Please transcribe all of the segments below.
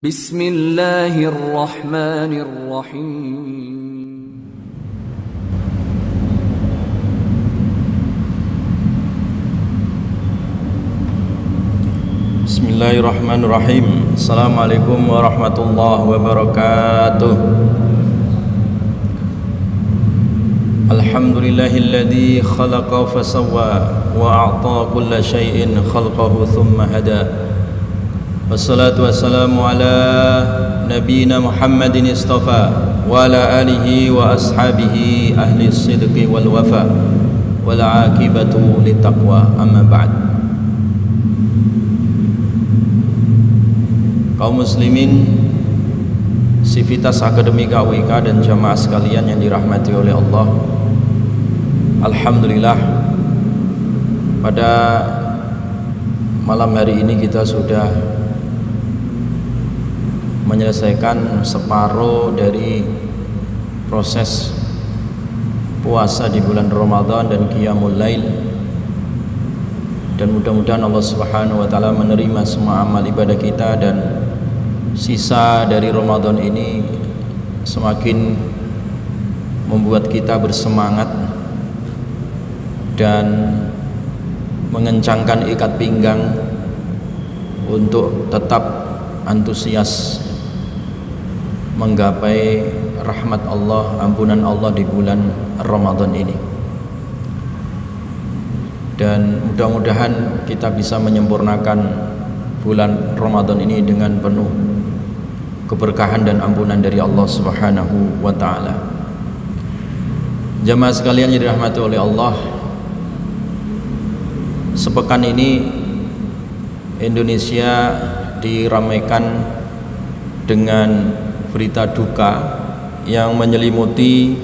Bismillahirrahmanirrahim. Bismillahirrahmanirrahim. Assalamualaikum warahmatullahi wabarakatuh. Alhamdulillahilladzi khalaqa fasawwa wa a'ta kulla syai'in khalqahu thumma hada. Wassalatu wassalamu ala nabiyyina Muhammadin istafa wa ala alihi wa ashabihi ahli sidqi wal wafa wal aqibatu littaqwa, amma ba'd. Kaum muslimin, Sivitas Akademika UIK dan jamaah sekalian yang dirahmati oleh Allah, alhamdulillah pada malam hari ini kita sudah menyelesaikan separuh dari proses puasa di bulan Ramadan dan Qiyamul Lail, dan mudah-mudahan Allah Subhanahu wa taala menerima semua amal ibadah kita, dan sisa dari Ramadan ini semakin membuat kita bersemangat dan mengencangkan ikat pinggang untuk tetap antusias menggapai rahmat Allah, ampunan Allah di bulan Ramadan ini. Dan mudah-mudahan kita bisa menyempurnakan bulan Ramadan ini dengan penuh keberkahan dan ampunan dari Allah Subhanahu wa taala. Jamaah sekalian yang dirahmati oleh Allah, sepekan ini Indonesia diramaikan dengan berita duka yang menyelimuti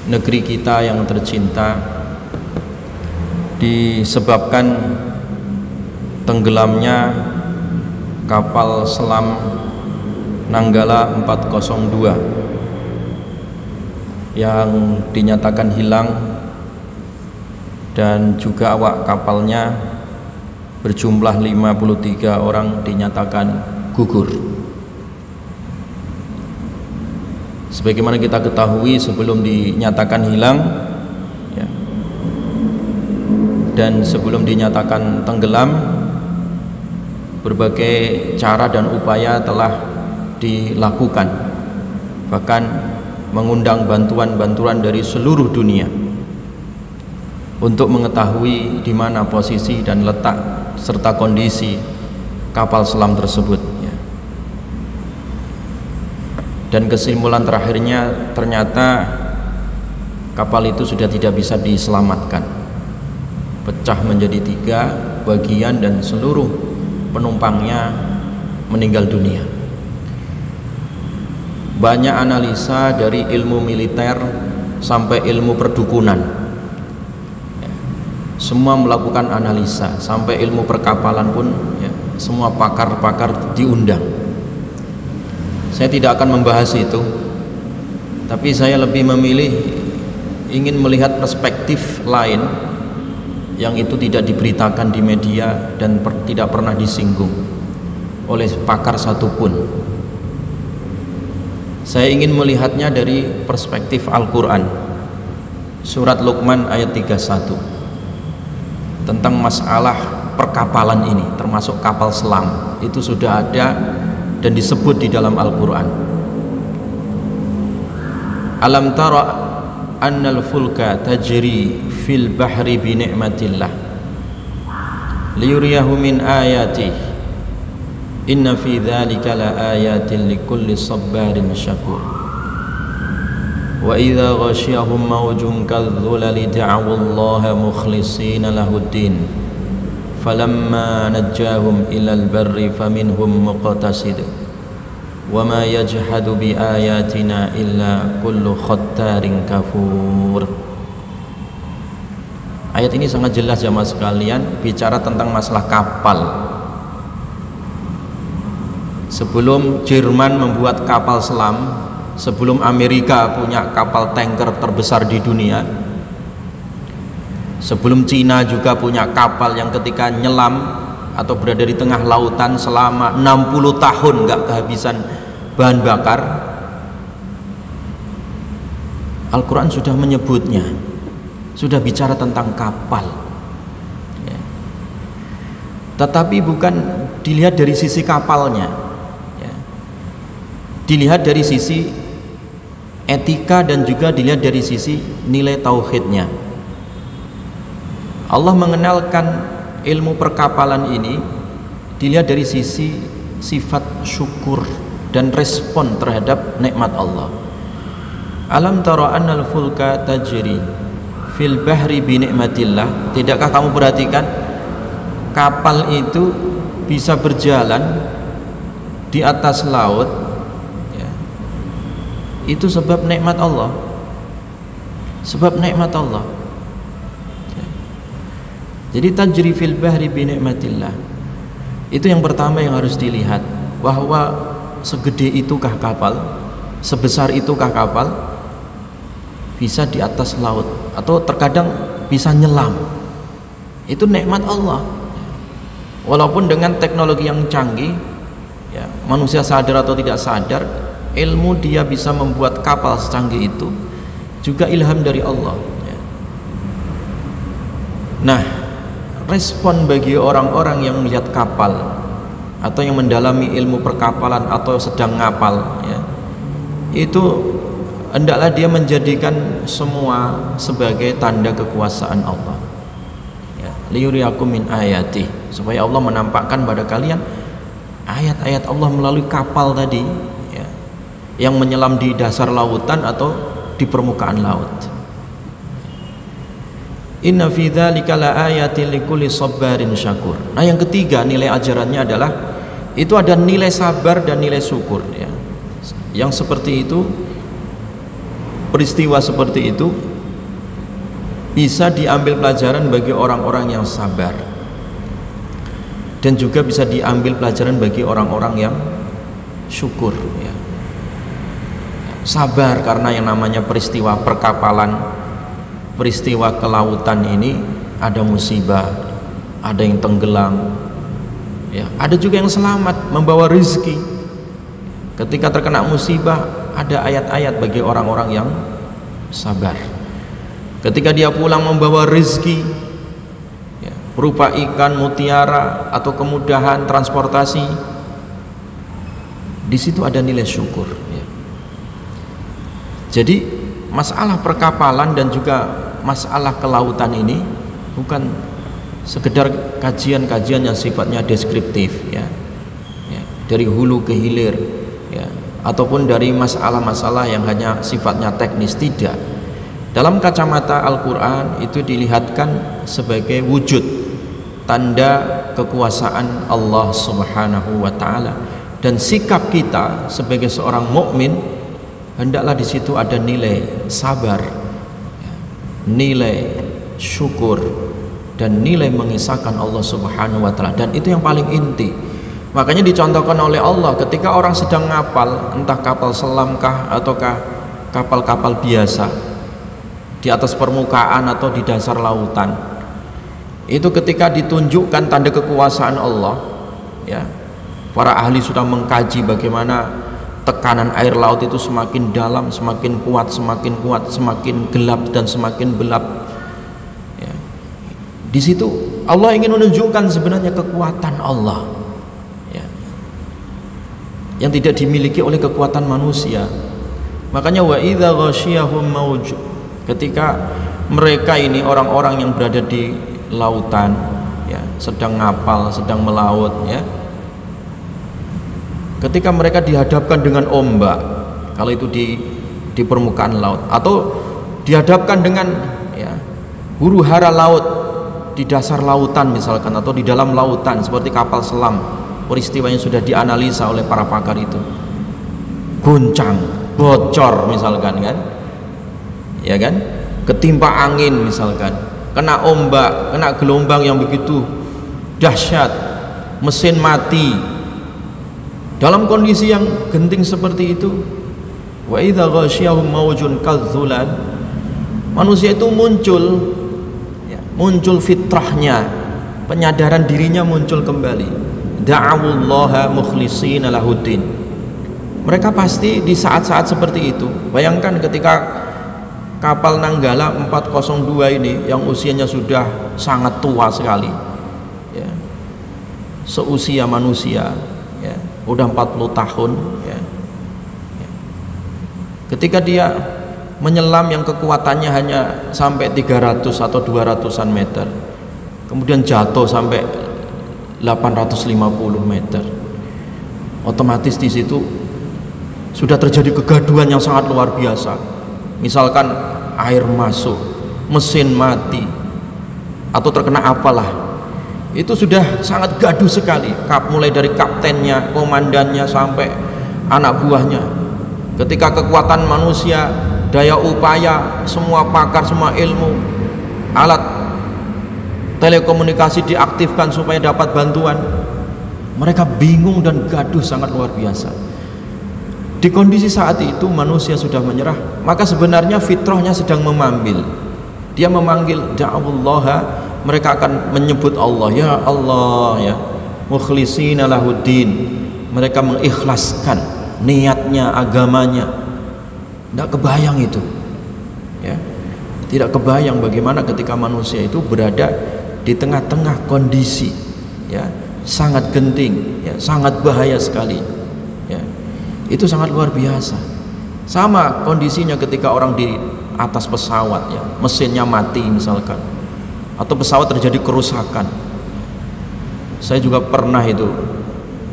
negeri kita yang tercinta, disebabkan tenggelamnya kapal selam Nanggala 402 yang dinyatakan hilang, dan juga awak kapalnya berjumlah 53 orang dinyatakan gugur. Sebagaimana kita ketahui, sebelum dinyatakan hilang ya, dan sebelum dinyatakan tenggelam, berbagai cara dan upaya telah dilakukan, bahkan mengundang bantuan-bantuan dari seluruh dunia untuk mengetahui di mana posisi dan letak serta kondisi kapal selam tersebut ya. Dan kesimpulan terakhirnya, ternyata kapal itu sudah tidak bisa diselamatkan, pecah menjadi 3 bagian dan seluruh penumpangnya meninggal dunia. Banyak analisa dari ilmu militer sampai ilmu perdukunan, semua melakukan analisa, sampai ilmu perkapalan pun ya, semua pakar-pakar diundang. Saya tidak akan membahas itu, tapi saya lebih memilih ingin melihat perspektif lain yang itu tidak diberitakan di media dan tidak pernah disinggung oleh pakar satupun. Saya ingin melihatnya dari perspektif Al-Quran, surat Luqman ayat 31, tentang masalah perkapalan ini, termasuk kapal selam. Itu sudah ada dan disebut di dalam Al-Quran. Alam tara annal fulka tajri fil bahri bi ni'matillah liyuriyahu min ayatih inna fi dzalika la ayatin likulli sabbarin syakur wa idza ghasyahum mawjun kadzulali da'aw Allah mukhlishina lahuddin falamma najjahum ilal barri faminhum muqtasid wa ma yajhadu bi ayatina illa kullu khattarin kafur. Ayat ini sangat jelas jamaah sekalian, bicara tentang masalah kapal. Sebelum Jerman membuat kapal selam, sebelum Amerika punya kapal tanker terbesar di dunia, sebelum Cina juga punya kapal yang ketika nyelam atau berada di tengah lautan selama 60 tahun nggak kehabisan bahan bakar, Al-Quran sudah menyebutnya, sudah bicara tentang kapal ya. Tetapi bukan dilihat dari sisi kapalnya ya. Dilihat dari sisi etika dan juga dilihat dari sisi nilai tauhidnya. Allah mengenalkan ilmu perkapalan ini dilihat dari sisi sifat syukur dan respon terhadap nikmat Allah. Alam tara annal fulka tajri fil bahri bi nikmatillah. Tidakkah kamu perhatikan kapal itu bisa berjalan di atas laut ya. Itu sebab nikmat Allah. Sebab nikmat Allah. Jadi tajri fil bahri bi nikmatillah. Itu yang pertama yang harus dilihat, bahwa segede itukah kapal, sebesar itukah kapal bisa di atas laut atau terkadang bisa nyelam. Itu nikmat Allah. Walaupun dengan teknologi yang canggih ya, manusia sadar atau tidak sadar, ilmu dia bisa membuat kapal secanggih itu juga ilham dari Allah ya. Nah, respon bagi orang-orang yang melihat kapal atau yang mendalami ilmu perkapalan atau sedang ngapal ya, itu hendaklah dia menjadikan semua sebagai tanda kekuasaan Allah ya. Liyuriyakum min ayati, supaya Allah menampakkan pada kalian ayat-ayat Allah melalui kapal tadi ya, yang menyelam di dasar lautan atau di permukaan laut. Inna fi dzalika laayatin likulli sabarin syakur. Nah, yang ketiga nilai ajarannya adalah itu ada nilai sabar dan nilai syukur ya. Yang seperti itu, peristiwa seperti itu bisa diambil pelajaran bagi orang-orang yang sabar, dan juga bisa diambil pelajaran bagi orang-orang yang syukur ya. Sabar karena yang namanya peristiwa perkapalan, peristiwa kelautan ini ada musibah, ada yang tenggelam ya, ada juga yang selamat membawa rezeki. Ketika terkena musibah ada ayat-ayat bagi orang-orang yang sabar. Ketika dia pulang membawa rezeki ya, berupa ikan, mutiara atau kemudahan transportasi, di situ ada nilai syukur ya. Jadi masalah perkapalan dan juga masalah kelautan ini bukan sekedar kajian-kajian yang sifatnya deskriptif ya, dari hulu ke hilir ya, ataupun dari masalah-masalah yang hanya sifatnya teknis. Tidak. Dalam kacamata Al-Quran itu dilihatkan sebagai wujud tanda kekuasaan Allah Subhanahu wa ta'ala, dan sikap kita sebagai seorang mukmin hendaklah di situ ada nilai sabar, nilai syukur, dan nilai mengisahkan Allah Subhanahu wa ta'ala. Dan itu yang paling inti. Makanya dicontohkan oleh Allah ketika orang sedang ngapal, entah kapal selamkah ataukah kapal-kapal biasa di atas permukaan atau di dasar lautan, itu ketika ditunjukkan tanda kekuasaan Allah ya, para ahli sudah mengkaji bagaimana tekanan air laut itu semakin dalam, semakin kuat, semakin gelap dan semakin gelap ya. Di situ Allah ingin menunjukkan sebenarnya kekuatan Allah ya, yang tidak dimiliki oleh kekuatan manusia. Makanya wa idza ghasyiyahum mauj, ketika mereka ini orang-orang yang berada di lautan ya, sedang ngapal, sedang melaut ya, ketika mereka dihadapkan dengan ombak, kalau itu di permukaan laut, atau dihadapkan dengan ya, huru hara laut di dasar lautan misalkan, atau di dalam lautan seperti kapal selam, peristiwanya sudah dianalisa oleh para pakar itu, goncang, bocor misalkan kan ya kan, ketimpa angin misalkan, kena ombak, kena gelombang yang begitu dahsyat, mesin mati. Dalam kondisi yang genting seperti itu, wa idza ghasyiyahum maujun kadzulal, manusia itu muncul ya, muncul fitrahnya penyadaran dirinya muncul kembali. Da'awullaha mukhlishina lahuddin. Mereka pasti di saat-saat seperti itu. Bayangkan ketika kapal Nanggala 402 ini yang usianya sudah sangat tua sekali, ya, seusia manusia, ya, udah 40 tahun, ya. Ketika dia menyelam yang kekuatannya hanya sampai 300 atau 200-an meter, kemudian jatuh sampai 850 meter, otomatis di situ sudah terjadi kegaduhan yang sangat luar biasa. Misalkan air masuk, mesin mati, atau terkena apalah, itu sudah sangat gaduh sekali, mulai dari kaptennya, komandannya, sampai anak buahnya. Ketika kekuatan manusia, daya upaya, semua pakar, semua ilmu, alat telekomunikasi diaktifkan supaya dapat bantuan, mereka bingung dan gaduh sangat luar biasa. Di kondisi saat itu manusia sudah menyerah, maka sebenarnya fitrahnya sedang memanggil. Dia memanggil da'awallaha, mereka akan menyebut Allah, ya Allah, ya mukhlishina lahuddin. Mereka mengikhlaskan niatnya, agamanya. Tidak kebayang itu, ya, tidak kebayang bagaimana ketika manusia itu berada di tengah-tengah kondisi, ya, sangat genting, ya, sangat bahaya sekali, ya. Itu sangat luar biasa. Sama kondisinya ketika orang di atas pesawat, ya, mesinnya mati misalkan, atau pesawat terjadi kerusakan. Saya juga pernah itu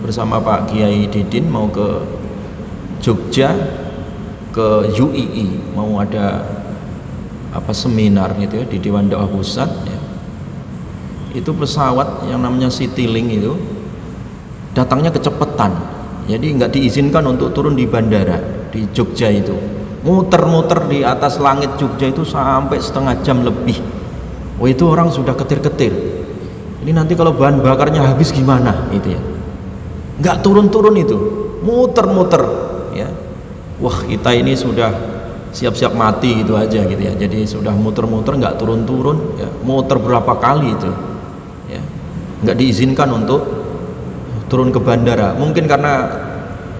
bersama Pak Kiai Didin mau ke Jogja, ke UII, mau ada seminar gitu, ya, di Dewan Dakwah Pusat, ya. Itu pesawat yang namanya Citylink itu datangnya kecepatan, jadi nggak diizinkan untuk turun di bandara di Jogja. Itu muter-muter di atas langit Jogja itu sampai setengah jam lebih. Oh, itu orang sudah ketir-ketir, ini nanti kalau bahan bakarnya habis gimana itu, ya. Nggak turun-turun itu, muter-muter, ya. Wah, kita ini sudah siap-siap mati gitu aja gitu, ya. Jadi sudah muter-muter nggak turun-turun, ya. Muter berapa kali itu, ya. Nggak diizinkan untuk turun ke bandara, mungkin karena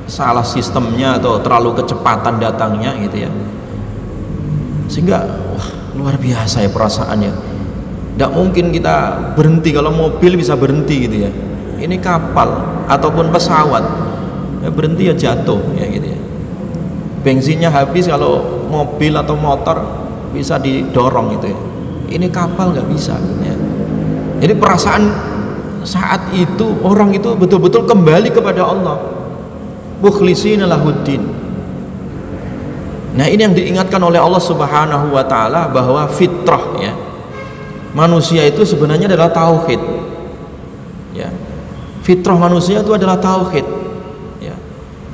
salah sistemnya atau terlalu kecepatan datangnya gitu, ya. Sehingga wah, luar biasa ya perasaannya. Nggak mungkin kita berhenti, kalau mobil bisa berhenti gitu, ya. Ini kapal ataupun pesawat, ya, berhenti ya jatuh, ya gitu, ya. Bensinnya habis, kalau mobil atau motor bisa didorong gitu, ya. Ini kapal nggak bisa, ya. Jadi perasaan saat itu orang itu betul-betul kembali kepada Allah, mukhlishina lahuddin. Nah, ini yang diingatkan oleh Allah Subhanahu wa taala, bahwa fitrah, ya, manusia itu sebenarnya adalah tauhid, ya. Fitrah manusia itu adalah tauhid, ya.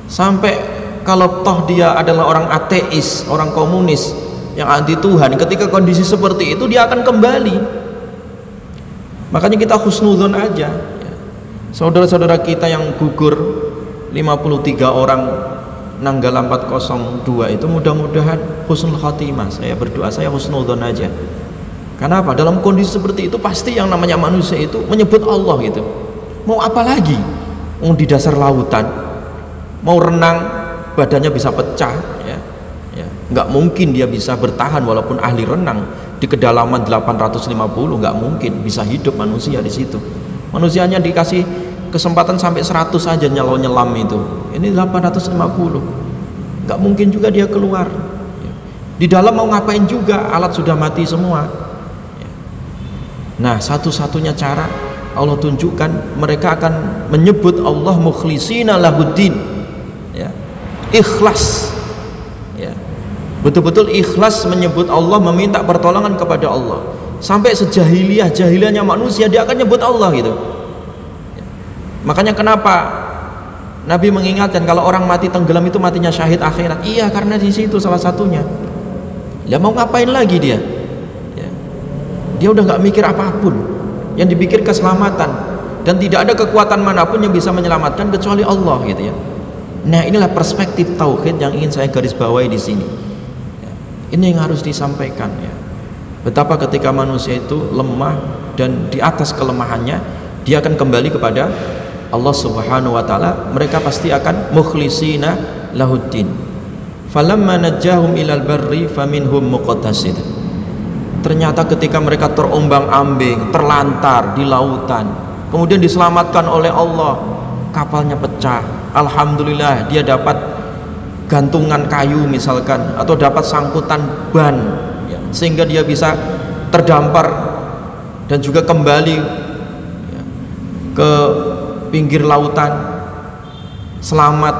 Sampai kalau toh dia adalah orang ateis, orang komunis yang anti Tuhan, ketika kondisi seperti itu dia akan kembali. Makanya kita husnudzon aja, ya. Saudara-saudara kita yang gugur 53 orang Nanggala 402 itu mudah-mudahan husnul khatimah. Saya berdoa, saya husnudzon aja. Karena apa? Dalam kondisi seperti itu pasti yang namanya manusia itu menyebut Allah gitu. Mau apa lagi? Mau di dasar lautan, mau renang badannya bisa pecah, ya. Ya, nggak mungkin dia bisa bertahan walaupun ahli renang di kedalaman 850, nggak mungkin bisa hidup manusia di situ. Manusianya dikasih kesempatan sampai 100 saja nyelam itu. Ini 850, nggak mungkin juga dia keluar. Di dalam mau ngapain juga, alat sudah mati semua. Nah, satu-satunya cara Allah tunjukkan, mereka akan menyebut Allah mukhlishina lahuddin, ya, ikhlas, ya, betul-betul ikhlas menyebut Allah, meminta pertolongan kepada Allah. Sampai sejahiliyahnya manusia dia akan nyebut Allah gitu. Makanya kenapa Nabi mengingatkan kalau orang mati tenggelam itu matinya syahid akhirat. Iya, karena di situ salah satunya. Ya, mau ngapain lagi dia? Ya. Dia udah nggak mikir apapun, yang dipikir keselamatan, dan tidak ada kekuatan manapun yang bisa menyelamatkan kecuali Allah gitu, ya. Nah, inilah perspektif tauhid yang ingin saya garis bawahi di sini. Ya. Ini yang harus disampaikan, ya. Betapa ketika manusia itu lemah dan di atas kelemahannya dia akan kembali kepada Allah Subhanahu wa taala, mereka pasti akan mukhlisina lahuddin. Falamma najjahum ilal barri faminhum muqtasid. Ternyata ketika mereka terombang-ambing, terlantar di lautan, kemudian diselamatkan oleh Allah, kapalnya pecah, alhamdulillah dia dapat gantungan kayu misalkan, atau dapat sangkutan ban ya, sehingga dia bisa terdampar dan juga kembali ya, ke pinggir lautan selamat.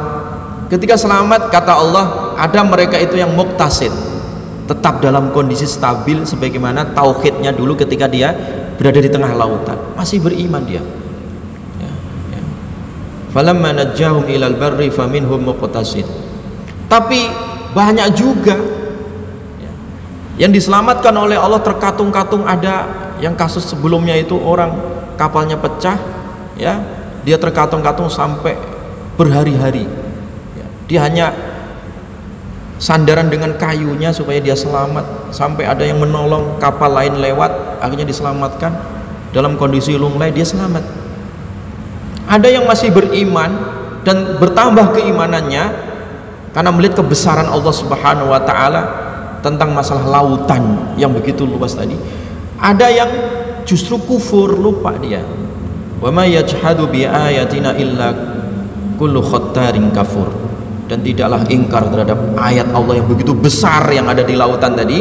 Ketika selamat, kata Allah, ada mereka itu yang muqtasid, tetap dalam kondisi stabil sebagaimana tauhidnya dulu ketika dia berada di tengah lautan, masih beriman dia ya, ya. Falamma najjahum ilal barri faminhum muqtasid. Tapi banyak juga ya, yang diselamatkan oleh Allah terkatung-katung. Ada yang kasus sebelumnya itu orang kapalnya pecah ya, dia terkatung-katung sampai berhari-hari ya, dia hanya sandaran dengan kayunya supaya dia selamat, sampai ada yang menolong kapal lain lewat, akhirnya diselamatkan. Dalam kondisi lunglai dia selamat. Ada yang masih beriman dan bertambah keimanannya karena melihat kebesaran Allah Subhanahu wa taala tentang masalah lautan yang begitu luas tadi. Ada yang justru kufur, lupa dia. Wa may yajhadu bi ayatina illa kullu khattarin kafur. Dan tidaklah ingkar terhadap ayat Allah yang begitu besar yang ada di lautan tadi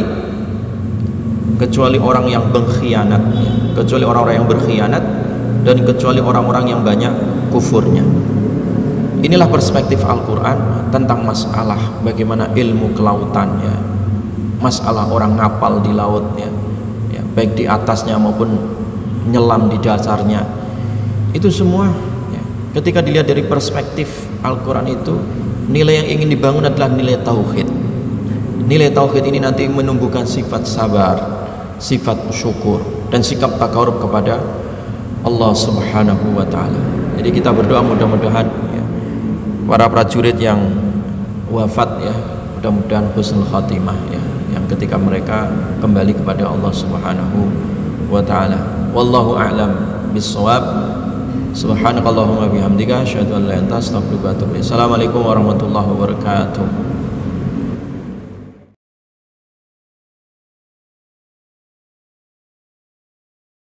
kecuali orang yang berkhianat, kecuali orang-orang yang berkhianat, dan kecuali orang-orang yang banyak kufurnya. Inilah perspektif Al-Quran tentang masalah bagaimana ilmu kelautan ya, masalah orang ngapal di laut ya, ya baik di atasnya maupun nyelam di dasarnya. Itu semua ya, ketika dilihat dari perspektif Al-Quran itu, nilai yang ingin dibangun adalah nilai tauhid. Nilai tauhid ini nanti menumbuhkan sifat sabar, sifat syukur, dan sikap takarub kepada Allah Subhanahu wa taala. Jadi kita berdoa mudah-mudahan ya, para prajurit yang wafat ya, mudah-mudahan husnul khatimah ya, yang ketika mereka kembali kepada Allah Subhanahu wa taala. Wallahu a'lam bissawab. Subhanakallahumma bihamdika asyhadu an la ilaha illa anta astaghfiruka wa atubu ilaik. Assalamualaikum warahmatullahi wabarakatuh.